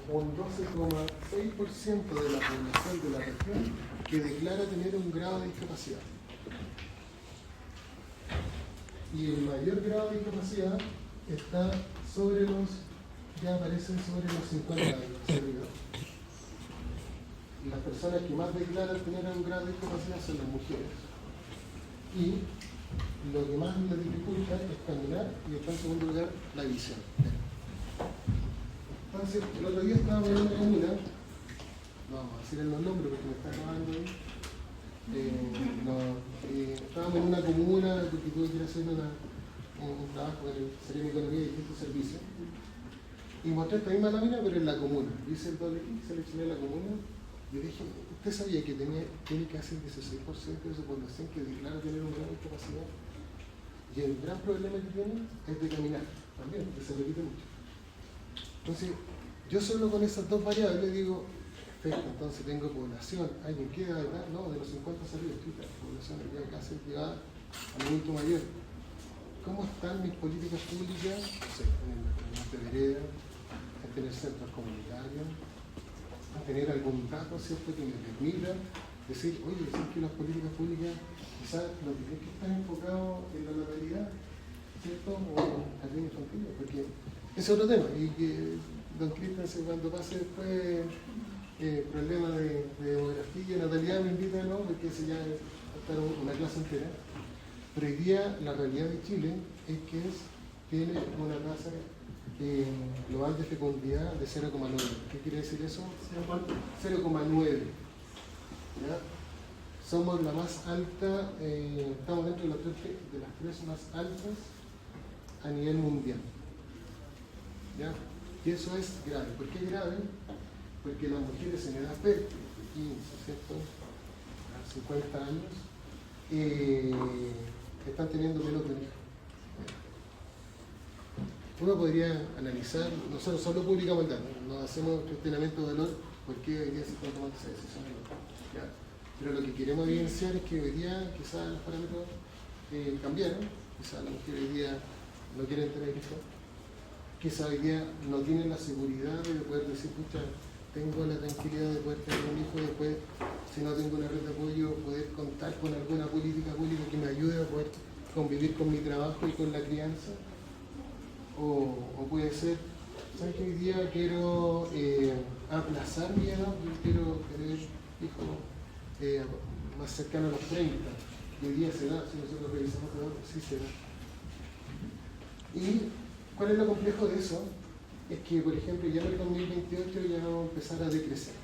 un 12,6% de la población de la región que declara tener un grado de discapacidad. Y el mayor grado de discapacidad está ya aparecen sobre los 50 años. Y las personas que más declaran tener un grado de discapacidad son las mujeres. Y lo que más les dificulta es caminar, y está en segundo lugar la visión. Entonces, el otro día estábamos en una comuna, no vamos a decir los nombres porque me está acabando ahí, estábamos en una comuna porque tuve que ir a hacer un trabajo en el Ministerio de Economía y Distintos Servicios, y mostré esta misma lámina pero en la comuna. Hice el doble clic, seleccioné la comuna, y dije, ¿usted sabía que tiene casi el 16% de su población que declara tener un gran discapacidad? Y el gran problema que tiene es de caminar, también, porque se repite mucho. Entonces, yo solo con esas dos variables digo, perfecto, entonces tengo población, ¿alguien queda de edad? No, de los 50 salidos, chuta, población ya casi llegada al adulto mayor. ¿Cómo están mis políticas públicas? No sé, en el vereda, en tener centros comunitarios, en tener algún dato, ¿cierto?, que me permita decir, oye, decir que las políticas públicas quizás no tienen que estar enfocados en la natalidad, ¿cierto?, o en jardines infantiles, porque ese es otro tema, y que don Cristian, cuando pase después problemas de demografía y natalidad, me invita, ¿no?, porque ese ya es estar una clase entera. Pero hoy día la realidad de Chile es que tiene una tasa global de fecundidad de 0,9. ¿Qué quiere decir eso? 0,9. ¿Ya? Somos la más alta, estamos dentro de las tres más altas a nivel mundial. ¿Ya? Y eso es grave. ¿Por qué es grave? Porque las mujeres en edad fértil, 15, ¿cierto?, a 50 años, están teniendo menos de un hijo. Uno podría analizar, nosotros solo publicamos el dato, no hacemos cuestionamiento de valor porque hoy día se están tomando esa decisión. ¿Ya? Pero lo que queremos evidenciar es que hoy día quizás los parámetros cambiaron, quizás las mujeres hoy día no quieren tener hijos, quizás hoy día no tienen la seguridad de poder decir, pucha, tengo la tranquilidad de poder tener un hijo, después, si no tengo una red de apoyo, poder contar con alguna política pública que me ayude a poder convivir con mi trabajo y con la crianza. O puede ser, ¿sabes qué? Hoy día quiero aplazar mi edad, yo quiero tener hijos más cercanos a los 30. Y hoy día se da, si nosotros revisamos la edad, sí se da. ¿Y cuál es lo complejo de eso? Es que, por ejemplo, ya en el 2028 ya vamos a empezar a decrecer.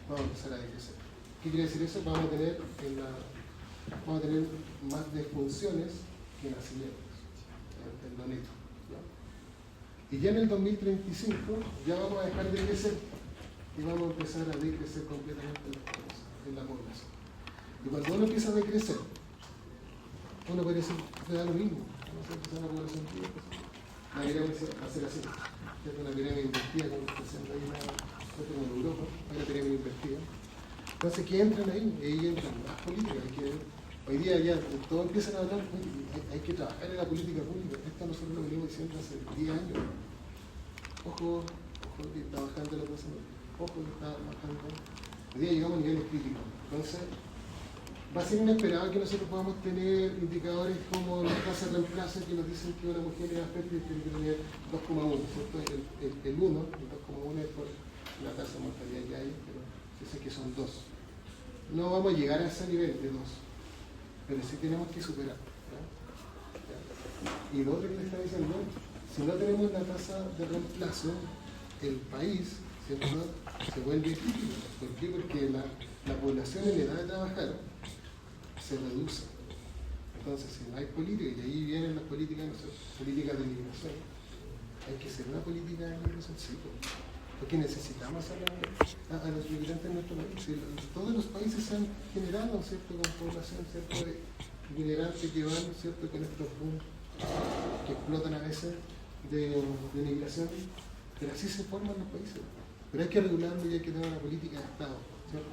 Vamos a empezar a decrecer. ¿Qué quiere decir eso? Vamos a tener más defunciones que nacimientos, en lo neto, ¿no? Y ya en el 2035 ya vamos a dejar de crecer y vamos a empezar a decrecer completamente en la población. Y cuando uno empieza a decrecer, uno puede decir, me da lo mismo, vamos a empezar a la población viva, pues, la pirámide va a ser así, ¿cierto? Una pirámide invertida como está haciendo ahí como en Europa, hay una pirámide invertida. Entonces, ¿qué entran ahí? Ahí entran las políticas. Hoy día ya todos empiezan a hablar, hay que trabajar en la política pública. Esto nosotros lo venimos diciendo hace 10 años. Ojo que está bajando la cosa, ojo que está bajando. Hoy día llegamos a niveles críticos. Entonces, va a ser inesperado que nosotros podamos tener indicadores como la tasa de reemplazo que nos dicen que una mujer es fértil y tiene que tener 2,1, ¿cierto? El 1, el 2,1 es por la tasa de mortalidad que hay, pero yo sé que son 2. No vamos a llegar a ese nivel de 2, pero sí tenemos que superar, ¿ya? Y lo otro que le estaba diciendo, si no tenemos la tasa de reemplazo, el país, ¿cierto?, se vuelve crítico. ¿Por qué? Porque la población en edad de trabajar se reduce. Entonces, si no hay política, y ahí vienen las políticas, políticas de migración, hay que hacer una política de migración, sí, porque necesitamos a los migrantes en nuestro país. Todos los países se han generado, ¿cierto?, con población, ¿cierto?, de migrantes que van, ¿cierto?, con estos boom que explotan a veces de migración, pero así se forman los países. Pero hay que regularlo y hay que tener una política de Estado, ¿cierto?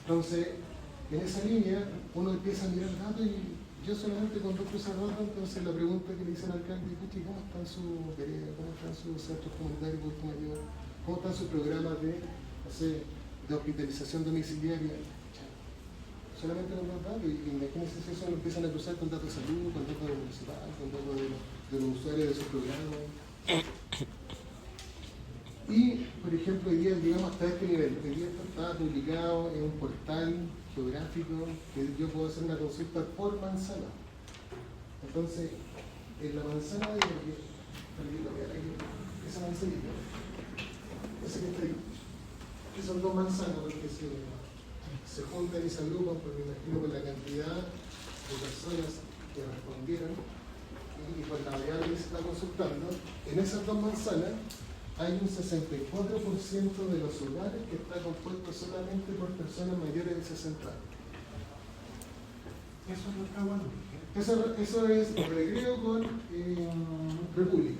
Entonces, en esa línea, uno empieza a mirar datos y yo solamente con 2 cruces rojas, entonces la pregunta que le hice al alcalde, ¿cómo están sus veredas? ¿Cómo están sus centros comunitarios de última ayuda? ¿Cómo están sus programas de hospitalización domiciliaria? Solamente con 2 datos, y imagínense si eso lo empiezan a cruzar con datos de salud, con datos de municipal, con datos de los usuarios de sus programas. Y, por ejemplo, hoy día llegamos hasta este nivel. Hoy día esto está publicado en un portal geográfico que yo puedo hacer una consulta por manzana. Entonces, en la manzana de esa manzanita, esa que está ahí, que son 2 manzanas porque se juntan y se agrupan, porque me imagino por la cantidad de personas que respondieron y por la variable que se está consultando. En esas 2 manzanas hay un 64% de los hogares que está compuesto solamente por personas mayores de 60 años. Eso no está bueno. Eso es Recreo con República.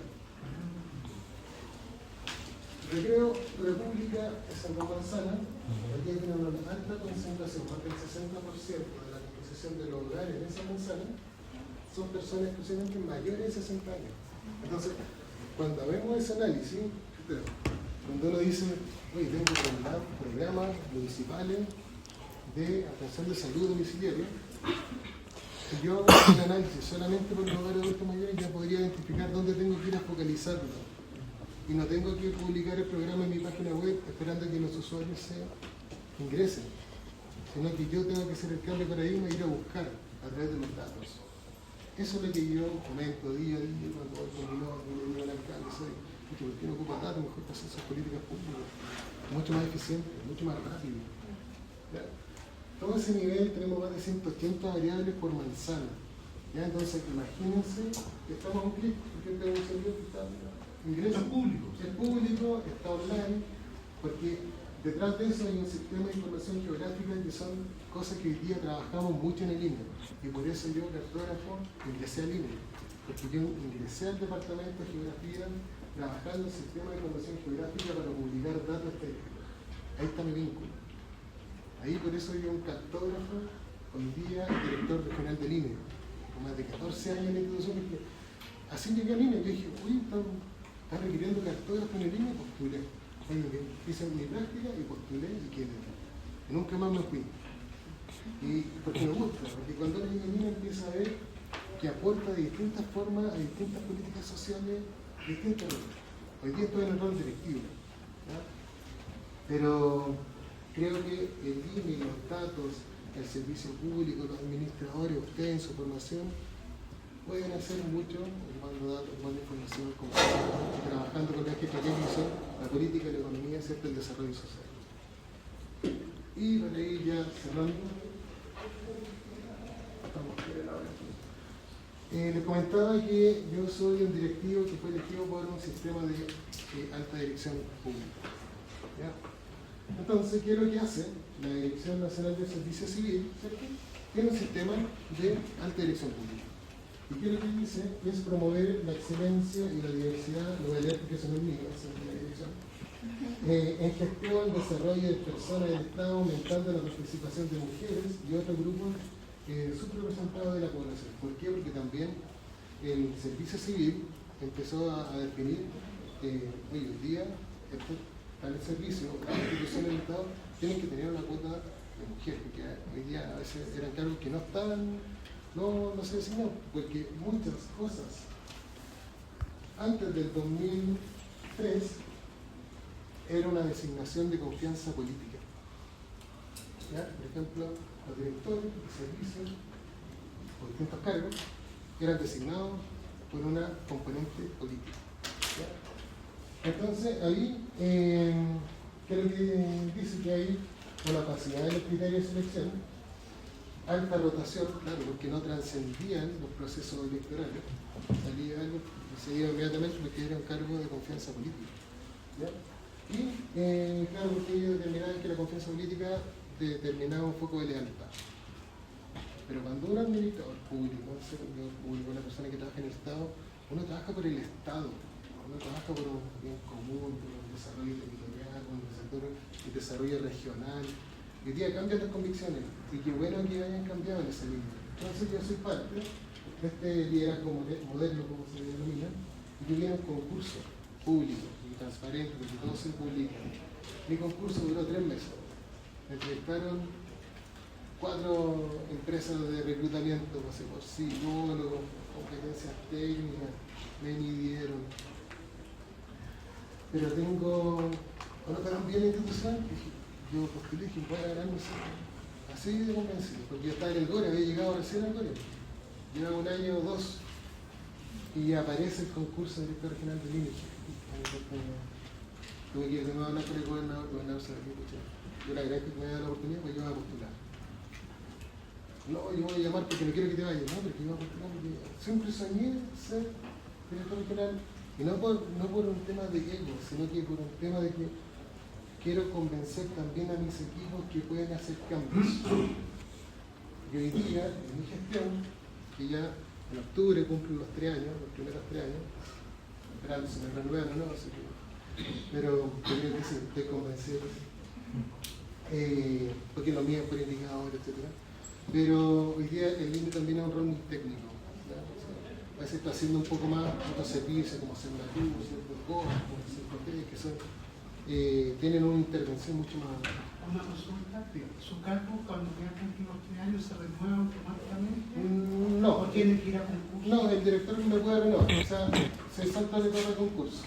Recreo, República, esas 2 manzanas, aquí hay una alta concentración, más del 60% de la composición de los hogares en esa manzana son personas exclusivamente mayores de 60 años. Entonces, cuando vemos ese análisis, cuando uno dice, oye, tengo programas municipales de atención de salud domiciliaria, si yo hago un análisis solamente por los hogares adultos mayores, ya podría identificar dónde tengo que ir a focalizarlo. Y no tengo que publicar el programa en mi página web esperando que los usuarios se ingresen, sino que yo tengo que hacer el cambio de paradigma e ir a buscar a través de los datos. Eso es lo que yo comento día a día cuando voy con el alcalde. ¿Por qué no ocupa datos? Mejor que hacer sus políticas públicas. Mucho más eficiente, mucho más rápido. ¿Ya? Todo ese nivel tenemos más de 180 variables por manzana. ¿Ya? Entonces, imagínense que estamos a un clic, porque este es un servidor que está ingreso. Es público. Es público, está online, porque detrás de eso hay un sistema de información geográfica que son cosas que hoy día trabajamos mucho en el INE. Y por eso yo, cartógrafo, ingresé al INE. Porque yo ingresé al departamento de geografía trabajando en sistema de información geográfica para publicar datos estadísticos. Ahí está mi vínculo. Ahí por eso yo un cartógrafo, hoy día director regional del INE, con más de 14 años en la institución, porque así llegué al INE. Yo dije, uy, están requiriendo cartógrafo en el INE, postulé. Hice mi práctica y postulé y quedé. Y nunca más me fui. Y porque me gusta, porque cuando uno llega al INE empieza a ver que aporta de distintas formas a distintas políticas sociales distintas. Hoy día estoy en el rol directivo, ¿ya? Pero creo que el INE, los datos, el servicio público, los administradores, ustedes en su formación, pueden hacer mucho, tomando datos, tomando información, trabajando con el eje estratégico, la política, la economía, ¿cierto? El desarrollo social. Y para ir ya cerrando, les comentaba que yo soy un directivo que fue elegido por un sistema de alta dirección pública. ¿Ya? Entonces, ¿qué es lo que hace la Dirección Nacional de Servicio Civil? ¿Cierto? Tiene un sistema de alta dirección pública. ¿Y qué es lo que dice? Es promover la excelencia y la diversidad, lo voy a leer porque eso no es mío, es de la dirección. En gestión, desarrollo de personas del Estado, aumentando la participación de mujeres y otros grupos subrepresentados de la población. ¿Por qué? Porque también el servicio civil empezó a definir hoy en día, tal servicio, las instituciones del Estado tienen que tener una cuota de mujer, porque hoy día a veces eran cargos que no estaban, no se designaron, porque muchas cosas antes del 2003 era una designación de confianza política. ¿Ya? Por ejemplo, los directores de servicios o distintos cargos eran designados por una componente política. ¿Ya? Entonces, ahí, creo que dice que hay una opacidad de los criterios de selección, alta rotación, claro, porque no trascendían los procesos electorales, salía algo y se iba inmediatamente porque era un cargo de confianza política. ¿Ya? Y, claro, porque ellos determinaban que la confianza política determinaba un foco de lealtad. Pero cuando un administrador público, un servidor público, una persona que trabaja en el Estado, uno trabaja por el Estado, uno trabaja por un bien común, por un desarrollo territorial, por un desarrollo regional. Hoy día cambian las convicciones, y qué bueno que hayan cambiado en ese línea. Entonces yo soy parte de este liderazgo moderno, como se denomina, y que viene un concurso público y transparente, porque todo se publica. Mi concurso duró 3 meses. Me entrevistaron 4 empresas de reclutamiento, pasé por psicólogos, competencias técnicas, me midieron. Pero conozco bien la institución, y yo postulé que voy a ganar, no sé, así de convencido, porque yo estaba en el GORE, había llegado recién al GORE, llevaba 1 año o 2, y aparece el concurso de director regional de INEGI. Tuve que ir de nuevo a hablar con el gobernador se lo escuché. Yo le agradezco que me dé la oportunidad, pues yo voy a postular. No, yo voy a llamar porque no quiero que te vayas, no, porque yo voy a postular porque siempre soñé ser director regional, y no por un tema de ego, sino que por un tema de que quiero convencer también a mis equipos que pueden hacer cambios. Y hoy día, en mi gestión, que ya en octubre cumplen los 3 años, los primeros 3 años, esperando si me renuevan o no, así que, pero creo que sí, estoy convencido, porque lo mío es por indicador, etc. Pero hoy día el INE también es un rol muy técnico. ¿Ya? O sea, a veces está haciendo un poco más otros servicios como Sendatur, ciertos COS, como que son, tienen una intervención mucho más. Una consulta, ¿su cargo cuando ya cumplen los 3 años se renueva automáticamente? No. ¿O tiene que ir a concurso? No, el director me puede renovar, o sea, se salta de todo el concurso.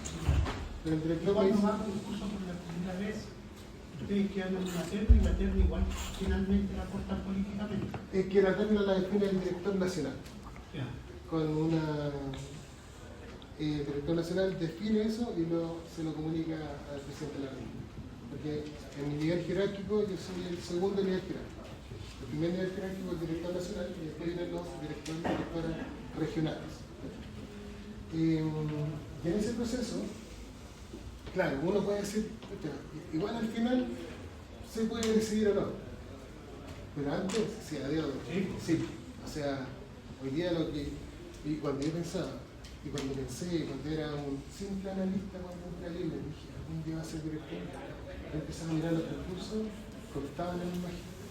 Pero el director Cuando dice, va a concurso por la primera vez, ustedes quedan en una terna y la terna igual finalmente la cortan políticamente. es que la terna la define el director nacional. Ya. Con una. El director nacional define eso y se lo comunica al presidente de la República. Porque en mi nivel jerárquico yo soy el segundo nivel jerárquico. El primer nivel jerárquico es el director nacional y después vienen los directores y directoras regionales. Y en ese proceso, claro, uno puede decir, igual al final se puede decidir o no. Pero antes, sí, a Dios, sí. O sea, hoy día y cuando yo pensaba, y cuando pensé, cuando era un simple analista, cuando entré al INE, dije, algún día va a ser director. Yo empezaba a mirar los concursos, cortaban en el magíster.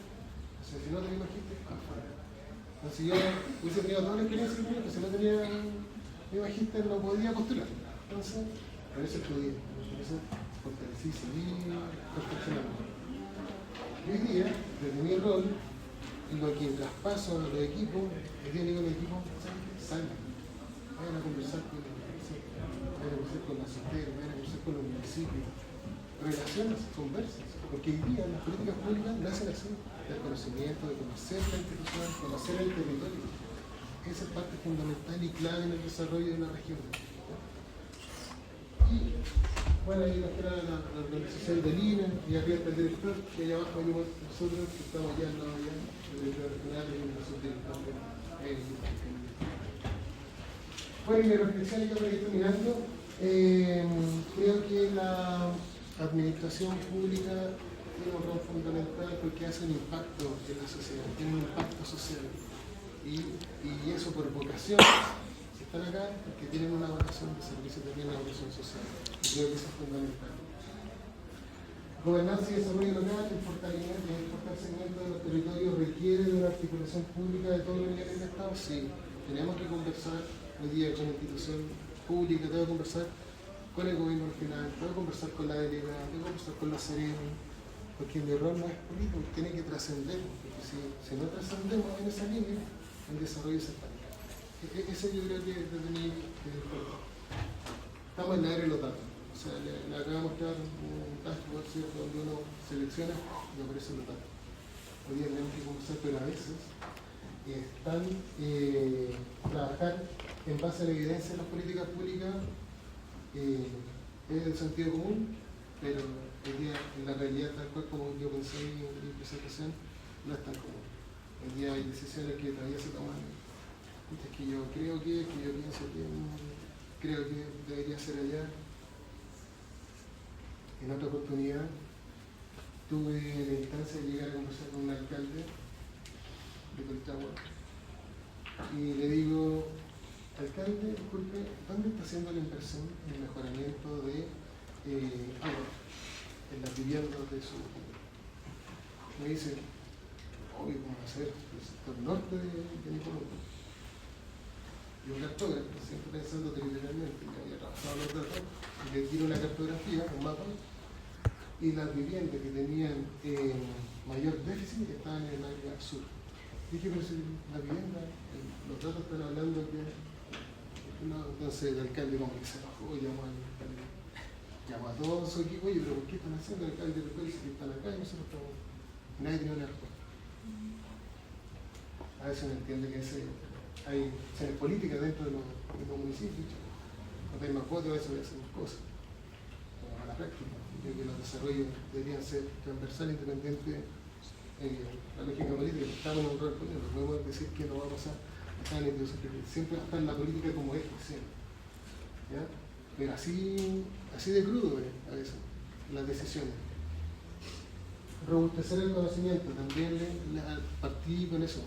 O sea, si no tenía magíster, afuera. Entonces yo hubiese tenido toda la experiencia que tenía, pero si no tenía mi magíster no podía postular. Entonces, por eso estudié, por eso fortalecí, seguí perfeccionando. Y hoy día, desde mi rol, lo que traspaso a los equipos, hoy día digo a los equipos, salgan, vayan a conversar con los solteros, vayan a conversar con los municipios, relaciones, conversas, porque hoy día las políticas públicas nacen así, del conocimiento, de conocer la institución, conocer el territorio. esa es parte fundamental y clave en el desarrollo de la región. Y bueno, ahí nos queda la organización del INE y arriba está el director, que allá abajo hay nosotros que estamos allá al lado allá, el director regional y el subdirector. Bueno, y mi reflexión ya para ir terminando, creo que la administración pública tiene un rol fundamental porque hace un impacto en la sociedad, tiene un impacto social. Y eso por vocación, si están acá, porque tienen una vocación de servicio, también una vocación social. Y creo que eso es fundamental. Gobernanza y desarrollo local, el fortalecimiento de los territorios requiere de una articulación pública de todos los niveles del Estado. Sí, tenemos que conversar hoy día con la institución pública, tengo que conversar con el gobierno regional, tengo que conversar con la delegada, tengo que conversar con la Seremi, porque mi rol no es político, tiene que trascender, porque si no trascendemos en esa línea, el desarrollo se estanca. Ese yo creo que desde mi estamos en la era de los datos. O sea, le acabo de mostrar un dashboard, ¿cierto?, donde uno selecciona y aparecen los datos. Hoy día tenemos que conversar, pero a veces están trabajar en base a la evidencia de las políticas públicas es del sentido común, pero hoy día en la realidad tal cual como yo pensé en mi presentación no es tan común. Hoy día hay decisiones que todavía se toman, es que yo creo que yo pienso que creo que debería ser allá. En otra oportunidad tuve la instancia de llegar a conversar con un alcalde de Colchagua y le digo, alcalde, disculpe, ¿dónde está haciendo la inversión en el mejoramiento de agua en las viviendas de su... Me dice, obvio, ¿cómo va a ser? El sector norte de mi pueblo. Yo cartógrafo, siempre pensando territorialmente, yo había trabajado los datos, y le tiro una cartografía, un mapa, y las viviendas que tenían mayor déficit estaban en el área sur. Dije, pero si la vivienda, los datos están hablando que... No, entonces el alcalde como que se enojó, llamó al alcalde, llamó a todo su equipo, oye, pero ¿por qué están haciendo? El alcalde dice que están acá y nosotros estamos... Nadie tiene una respuesta. A veces uno entiende que hay acciones políticas dentro de los municipios, cuando hay más votos a veces voy a hacer más cosas, como a la práctica. Yo creo que los desarrollos deberían ser transversal, independiente la lógica política, estamos en un rol político, no podemos decir que no va a pasar, siempre va a estar en la política como eje, siempre. ¿Ya? Pero así de crudo a veces, las decisiones. Robustecer el conocimiento, también partí con eso.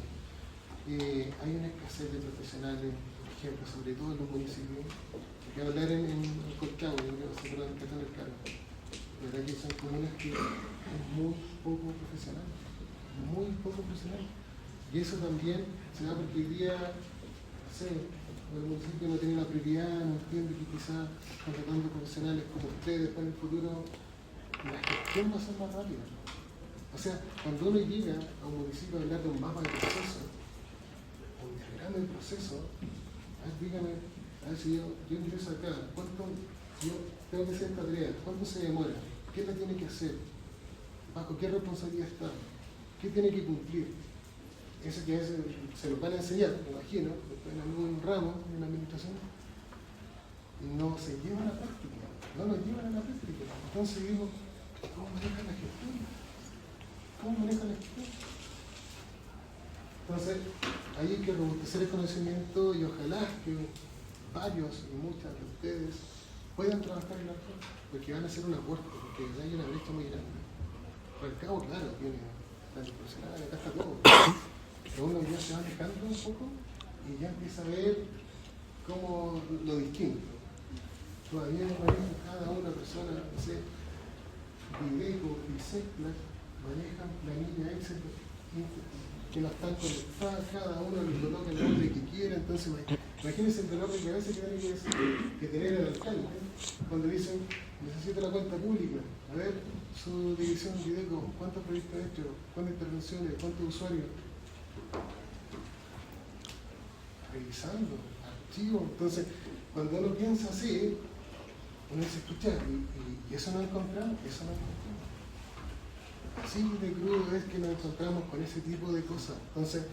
Hay una escasez de profesionales, por ejemplo, sobre todo en los municipios. Voy a hablar en Colchagua, yo creo que se puede empezar el cargo. La verdad que son comunas que es muy poco profesional, muy poco profesional. Y eso también se da porque hoy día, no sé, el municipio no tiene la prioridad, no entiende que quizás contratando profesionales como ustedes para el futuro, la gestión va a ser más rápida. O sea, cuando uno llega a un municipio a hablar de un mapa de proceso, un diagrama de proceso, a ver, dígame, a ver si yo ingreso acá, ¿cuánto yo tengo que hacer esta tarea? ¿Cuánto se demora? ¿Qué la tiene que hacer? ¿Bajo qué responsabilidad está? ¿Qué tiene que cumplir? Eso que a veces se lo van a enseñar, me imagino, después en algún ramo de una administración, no se lleva a la práctica, no lo llevan a la práctica. Entonces digo, ¿cómo maneja la gestión? ¿Cómo maneja la gestión? Entonces, ahí hay que robustecer el conocimiento y ojalá que varios y muchas de ustedes puedan trabajar en la red, porque van a ser un aporte, porque hay una brecha muy grande. Por el cabo, claro, tiene la profesional, acá está todo. Pero uno ya se va alejando un poco y ya empieza a ver cómo lo distinto. Todavía no manejan cada una persona, no sé, Videco y Seclas, manejan planilla Excel que no están conectadas, cada uno le coloca el nombre que quiera. Entonces, imagínense el dolor de cabeza que tiene que tener el alcalde cuando dicen, necesito la cuenta pública, a ver, su división Videco, ¿cuántos proyectos ha hecho? ¿Cuántas intervenciones? ¿Cuántos usuarios? Revisando, archivos. Entonces, cuando uno piensa así, uno dice, escucha, y eso no encontramos, Así de crudo es que nos encontramos con ese tipo de cosas. Entonces,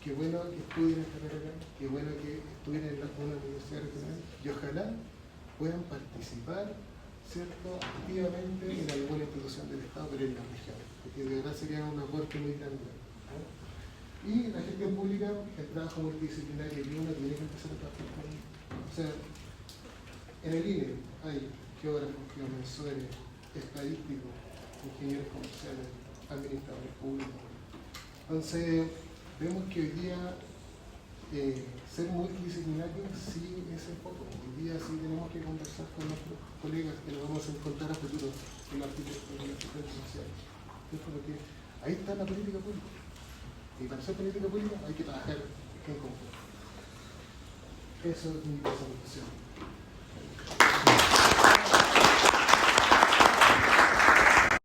qué bueno que estudien esta carrera, qué bueno que estudien en una universidad regional y ojalá puedan participar, ¿cierto?, activamente en alguna institución del Estado, pero en las regiones, porque de verdad sería un aporte muy grande, ¿no? Y la gestión pública, el trabajo multidisciplinario que uno tiene que empezar a trabajar con. O sea, en el INE hay geógrafos, geomensores, estadísticos, ingenieros comerciales, administradores públicos. Entonces, vemos que hoy día ser multidisciplinario sí es el foco. Hoy día sí tenemos que conversar con nuestros colegas que nos vamos a encontrar a futuro en la arquitectura social. Porque ahí está la política pública. Y para hacer política pública hay que trabajar en conjunto. Eso es mi presentación.